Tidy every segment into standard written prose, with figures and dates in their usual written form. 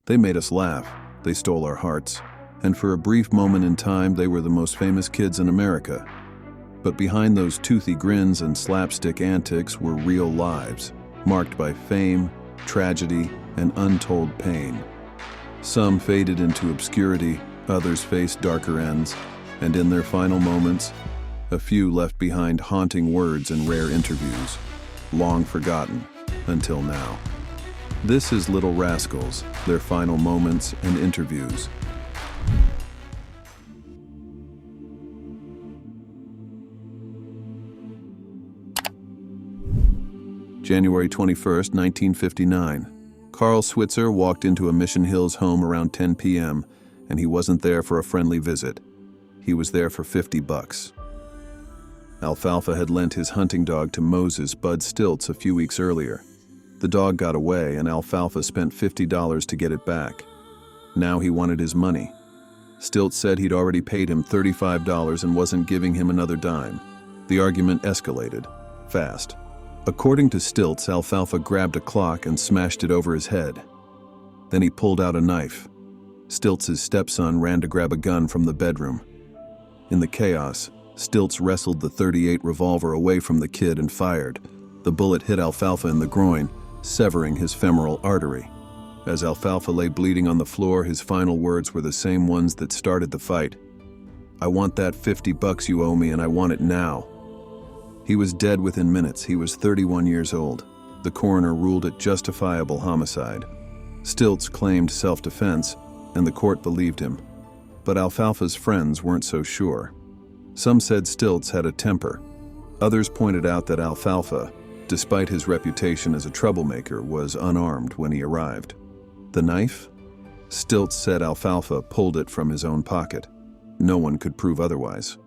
They made us laugh, they stole our hearts, and for a brief moment in time they were the most famous kids in America. But behind those toothy grins and slapstick antics were real lives, marked by fame, tragedy, and untold pain. Some faded into obscurity, others faced darker ends, and in their final moments, a few left behind haunting words and rare interviews, long forgotten until now. This is Little Rascals, their final moments and interviews. January 21st, 1959. Carl Switzer walked into a Mission Hills home around 10 p.m., and he wasn't there for a friendly visit. He was there for $50. Alfalfa had lent his hunting dog to Moses Bud Stilts a few weeks earlier. The dog got away, and Alfalfa spent $50 to get it back. Now he wanted his money. Stilts said he'd already paid him $35 and wasn't giving him another dime. The argument escalated, fast. According to Stilts, Alfalfa grabbed a clock and smashed it over his head. Then he pulled out a knife. Stilts' stepson ran to grab a gun from the bedroom. In the chaos, Stilts wrestled the .38 revolver away from the kid and fired. The bullet hit Alfalfa in the groin, severing his femoral artery. As Alfalfa lay bleeding on the floor, his final words were the same ones that started the fight. "I want that $50 you owe me, and I want it now." He was dead within minutes. He was 31 years old. The coroner ruled it justifiable homicide. Stilts claimed self-defense, and the court believed him. But Alfalfa's friends weren't so sure. Some said Stilts had a temper. Others pointed out that Alfalfa, despite his reputation as a troublemaker, was unarmed when he arrived. The knife? Stilts said Alfalfa pulled it from his own pocket. No one could prove otherwise.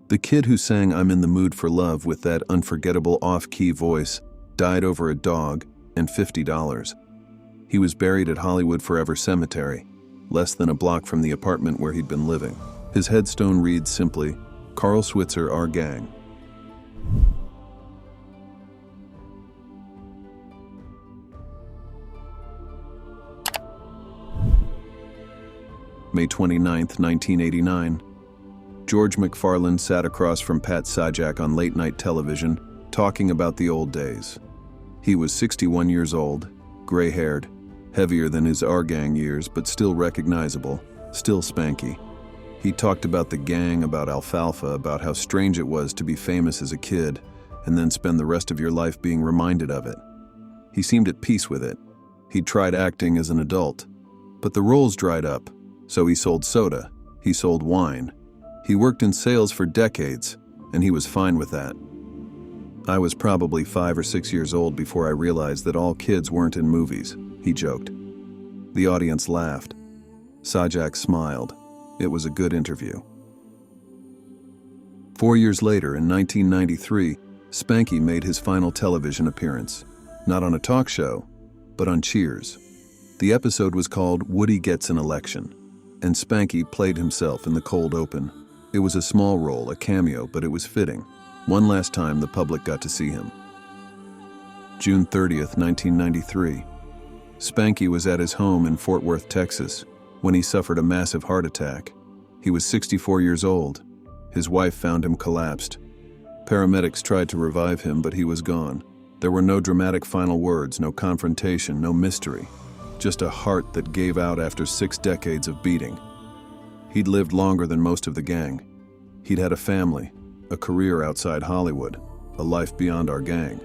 The kid who sang "I'm in the Mood for Love" with that unforgettable off-key voice died over a dog and $50. He was buried at Hollywood Forever Cemetery, less than a block from the apartment where he'd been living. His headstone reads simply, "Carl Switzer, our gang." May 29th, 1989. George McFarland sat across from Pat Sajak on late-night television, talking about the old days. He was 61 years old, gray-haired, heavier than his Our Gang years, but still recognizable, still Spanky. He talked about the gang, about Alfalfa, about how strange it was to be famous as a kid, and then spend the rest of your life being reminded of it. He seemed at peace with it. He'd tried acting as an adult, but the roles dried up, so he sold soda, he sold wine. He worked in sales for decades, and he was fine with that. "I was probably 5 or 6 years old before I realized that all kids weren't in movies," he joked. The audience laughed. Sajak smiled. It was a good interview. 4 years later, in 1993, Spanky made his final television appearance. Not on a talk show, but on Cheers. The episode was called "Woody Gets an Election," and Spanky played himself in the cold open. It was a small role, a cameo, but it was fitting. One last time the public got to see him. June 30th, 1993. Spanky was at his home in Fort Worth, Texas, when he suffered a massive heart attack. He was 64 years old. His wife found him collapsed. Paramedics tried to revive him, but he was gone. There were no dramatic final words, no confrontation, no mystery. Just a heart that gave out after 6 decades of beating. He'd lived longer than most of the gang. He'd had a family, a career outside Hollywood, a life beyond our gang.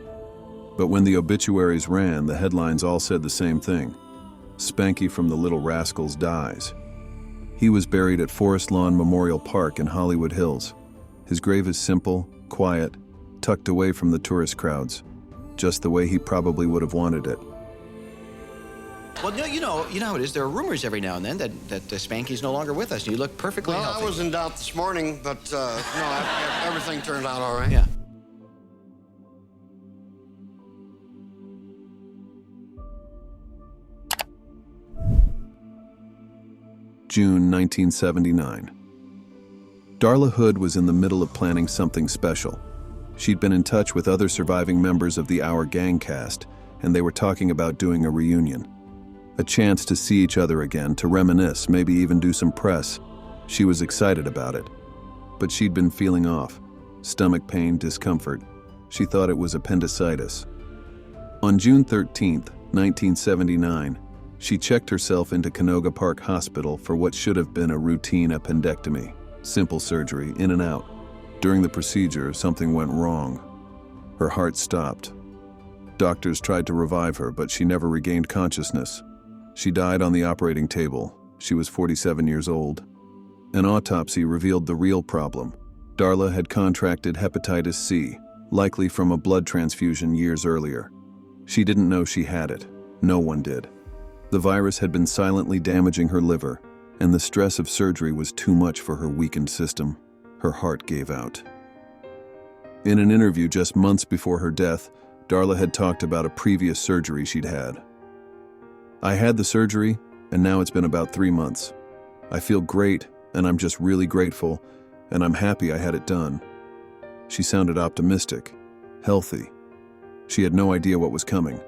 But when the obituaries ran, the headlines all said the same thing. Spanky from the Little Rascals dies. He was buried at Forest Lawn Memorial Park in Hollywood Hills. His grave is simple, quiet, tucked away from the tourist crowds, just the way he probably would have wanted it. Well, no, you know how it is. There are rumors every now and then that Spanky's no longer with us. You look perfectly healthy. Well, I was in doubt this morning, but everything turned out all right. Yeah. June 1979. Darla Hood was in the middle of planning something special. She'd been in touch with other surviving members of the Our Gang cast, and they were talking about doing a reunion. A chance to see each other again, to reminisce, maybe even do some press. She was excited about it. But she'd been feeling off. Stomach pain, discomfort. She thought it was appendicitis. On June 13th, 1979, she checked herself into Canoga Park Hospital for what should have been a routine appendectomy. Simple surgery, in and out. During the procedure, something went wrong. Her heart stopped. Doctors tried to revive her, but she never regained consciousness. She died on the operating table. She was 47 years old. An autopsy revealed the real problem. Darla had contracted hepatitis C, likely from a blood transfusion years earlier. She didn't know she had it. No one did. The virus had been silently damaging her liver, and the stress of surgery was too much for her weakened system. Her heart gave out. In an interview just months before her death, Darla had talked about a previous surgery she'd had. "I had the surgery, and now it's been about 3 months. I feel great, and I'm just really grateful, and I'm happy I had it done." She sounded optimistic, healthy. She had no idea what was coming.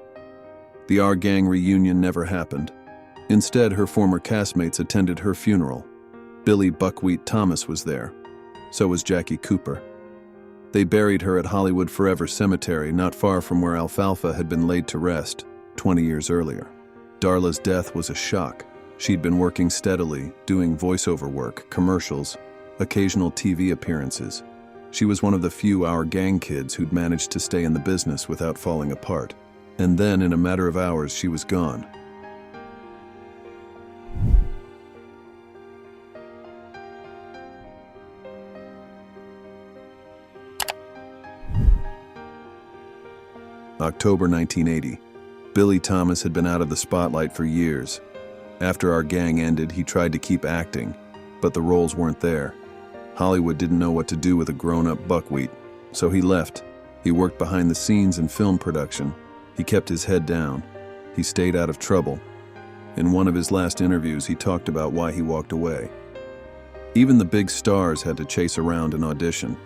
The Our Gang reunion never happened. Instead, her former castmates attended her funeral. Billy Buckwheat Thomas was there. So was Jackie Cooper. They buried her at Hollywood Forever Cemetery, not far from where Alfalfa had been laid to rest 20 years earlier. Darla's death was a shock. She'd been working steadily, doing voiceover work, commercials, occasional TV appearances. She was one of the few Our Gang kids who'd managed to stay in the business without falling apart. And then, in a matter of hours, she was gone. October 1980. Billy Thomas had been out of the spotlight for years. After Our Gang ended, he tried to keep acting, but the roles weren't there. Hollywood didn't know what to do with a grown-up Buckwheat, so he left. He worked behind the scenes in film production. He kept his head down. He stayed out of trouble. In one of his last interviews, he talked about why he walked away. Even the big stars had to chase around and audition.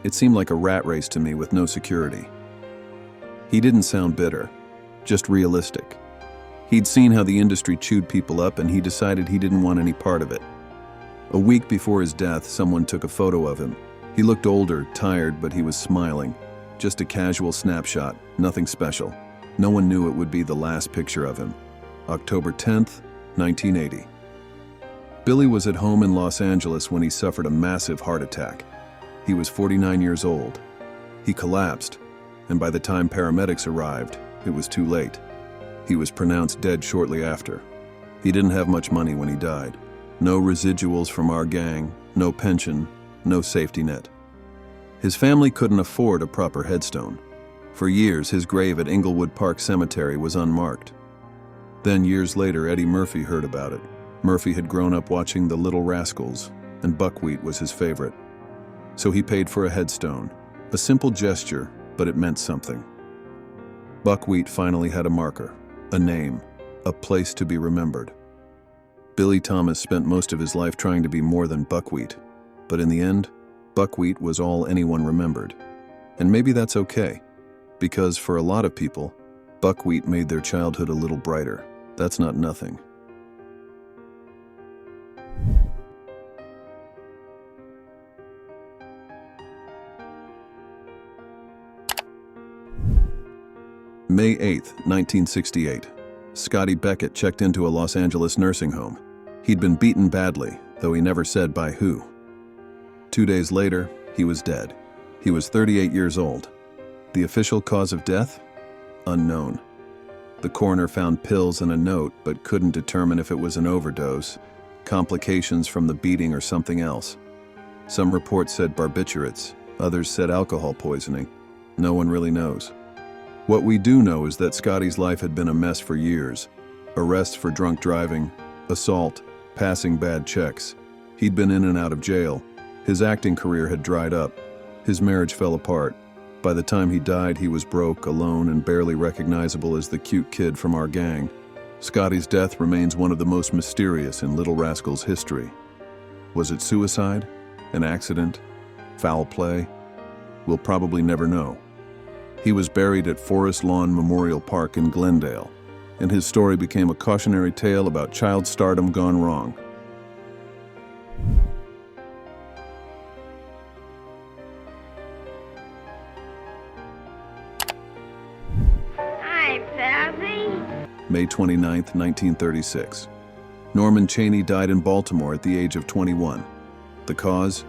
It seemed like a rat race to me with no security. He didn't sound bitter, just realistic. He'd seen how the industry chewed people up, and he decided he didn't want any part of it. A week before his death, someone took a photo of him. He looked older, tired, but he was smiling. Just a casual snapshot, nothing special. No one knew it would be the last picture of him. October 10th, 1980. Billy was at home in Los Angeles when he suffered a massive heart attack. He was 49 years old. He collapsed, and by the time paramedics arrived, it was too late. He was pronounced dead shortly after. He didn't have much money when he died. No residuals from Our Gang, no pension, no safety net. His family couldn't afford a proper headstone. For years, his grave at Inglewood Park Cemetery was unmarked. Then, years later, Eddie Murphy heard about it. Murphy had grown up watching the Little Rascals, and Buckwheat was his favorite. So he paid for a headstone, a simple gesture, but it meant something. Buckwheat finally had a marker, a name, a place to be remembered. Billy Thomas spent most of his life trying to be more than Buckwheat, but in the end, Buckwheat was all anyone remembered. And maybe that's okay, because for a lot of people, Buckwheat made their childhood a little brighter. That's not nothing. May 8th, 1968. Scotty Beckett checked into a Los Angeles nursing home. He'd been beaten badly, though he never said by who. 2 days later, he was dead. He was 38 years old. The official cause of death? Unknown. The coroner found pills and a note, but couldn't determine if it was an overdose, complications from the beating, or something else. Some reports said barbiturates, others said alcohol poisoning. No one really knows. What we do know is that Scotty's life had been a mess for years. Arrests for drunk driving, assault, passing bad checks. He'd been in and out of jail. His acting career had dried up. His marriage fell apart. By the time he died, he was broke, alone, and barely recognizable as the cute kid from Our Gang. Scotty's death remains one of the most mysterious in Little Rascals' history. Was it suicide? An accident? Foul play? We'll probably never know. He was buried at Forest Lawn Memorial Park in Glendale. and his story became a cautionary tale about child stardom gone wrong. Hi, Pappy. May 29, 1936. Norman Chaney died in Baltimore at the age of 21. The cause?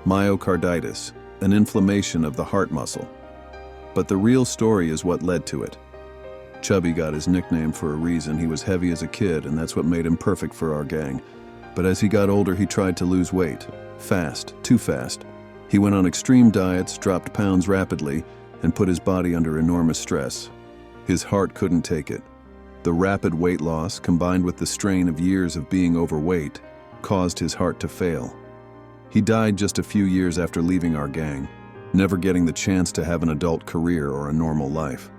Myocarditis, an inflammation of the heart muscle. But the real story is what led to it. Chubby got his nickname for a reason. He was heavy as a kid, and that's what made him perfect for our gang. But as he got older, he tried to lose weight. Fast, too fast. He went on extreme diets, dropped pounds rapidly, and put his body under enormous stress. His heart couldn't take it. The rapid weight loss, combined with the strain of years of being overweight, caused his heart to fail. He died just a few years after leaving our gang, never getting the chance to have an adult career or a normal life.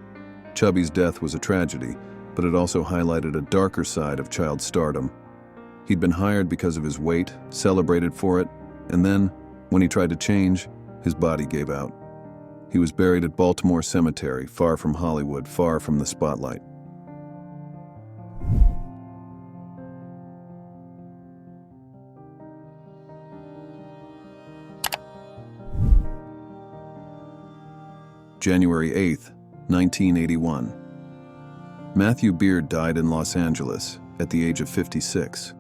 Chubby's death was a tragedy, but it also highlighted a darker side of child stardom. He'd been hired because of his weight, celebrated for it, and then, when he tried to change, his body gave out. He was buried at Baltimore Cemetery, far from Hollywood, far from the spotlight. January 8, 1981. Matthew Beard died in Los Angeles at the age of 56.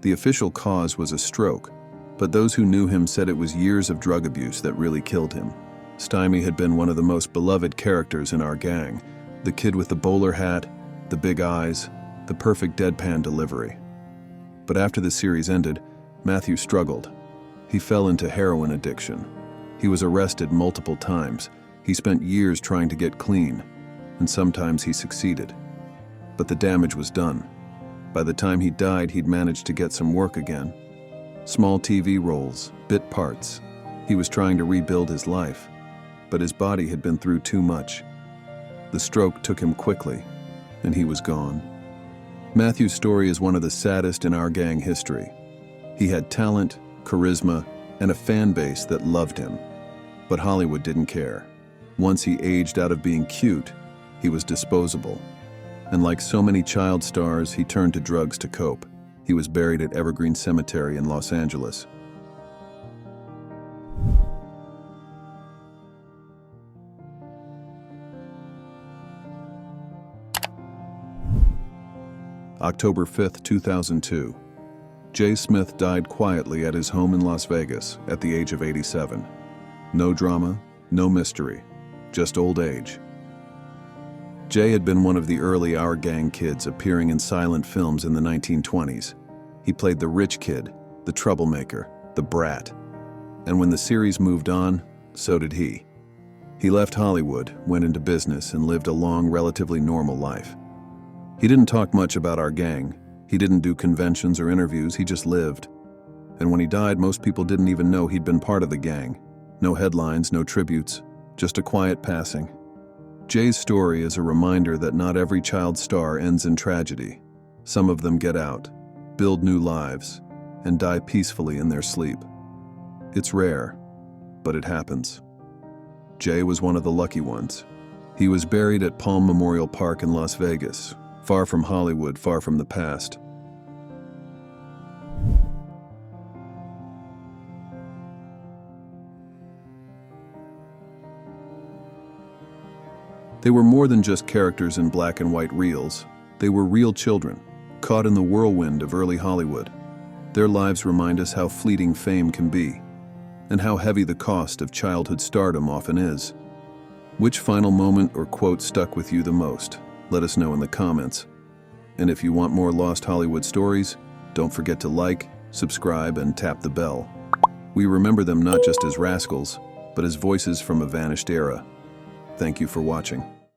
The official cause was a stroke, but those who knew him said it was years of drug abuse that really killed him. Stymie had been one of the most beloved characters in our gang, the kid with the bowler hat, the big eyes, the perfect deadpan delivery. But after the series ended, Matthew struggled. He fell into heroin addiction. He was arrested multiple times. He spent years trying to get clean, and sometimes he succeeded. But the damage was done. By the time he died, he'd managed to get some work again. Small TV roles, bit parts. He was trying to rebuild his life, but his body had been through too much. The stroke took him quickly, and he was gone. Matthew's story is one of the saddest in our gang history. He had talent, charisma, and a fan base that loved him. But Hollywood didn't care. Once he aged out of being cute, he was disposable. And like so many child stars, he turned to drugs to cope. He was buried at Evergreen Cemetery in Los Angeles. October 5, 2002. Jay Smith died quietly at his home in Las Vegas at the age of 87. No drama, no mystery. Just old age. Jay had been one of the early Our Gang kids appearing in silent films in the 1920s. He played the rich kid, the troublemaker, the brat. And when the series moved on, so did he. He left Hollywood, went into business, and lived a long, relatively normal life. He didn't talk much about our gang. He didn't do conventions or interviews, he just lived. And when he died, most people didn't even know he'd been part of the gang. No headlines, no tributes. Just a quiet passing. Jay's story is a reminder that not every child star ends in tragedy. Some of them get out, build new lives, and die peacefully in their sleep. It's rare, but it happens. Jay was one of the lucky ones. He was buried at Palm Memorial Park in Las Vegas, far from Hollywood, far from the past. They were more than just characters in black and white reels. They were real children, caught in the whirlwind of early Hollywood. Their lives remind us how fleeting fame can be, and how heavy the cost of childhood stardom often is. Which final moment or quote stuck with you the most? Let us know in the comments. And if you want more Lost Hollywood stories, don't forget to like, subscribe, and tap the bell. We remember them not just as rascals, but as voices from a vanished era. Thank you for watching.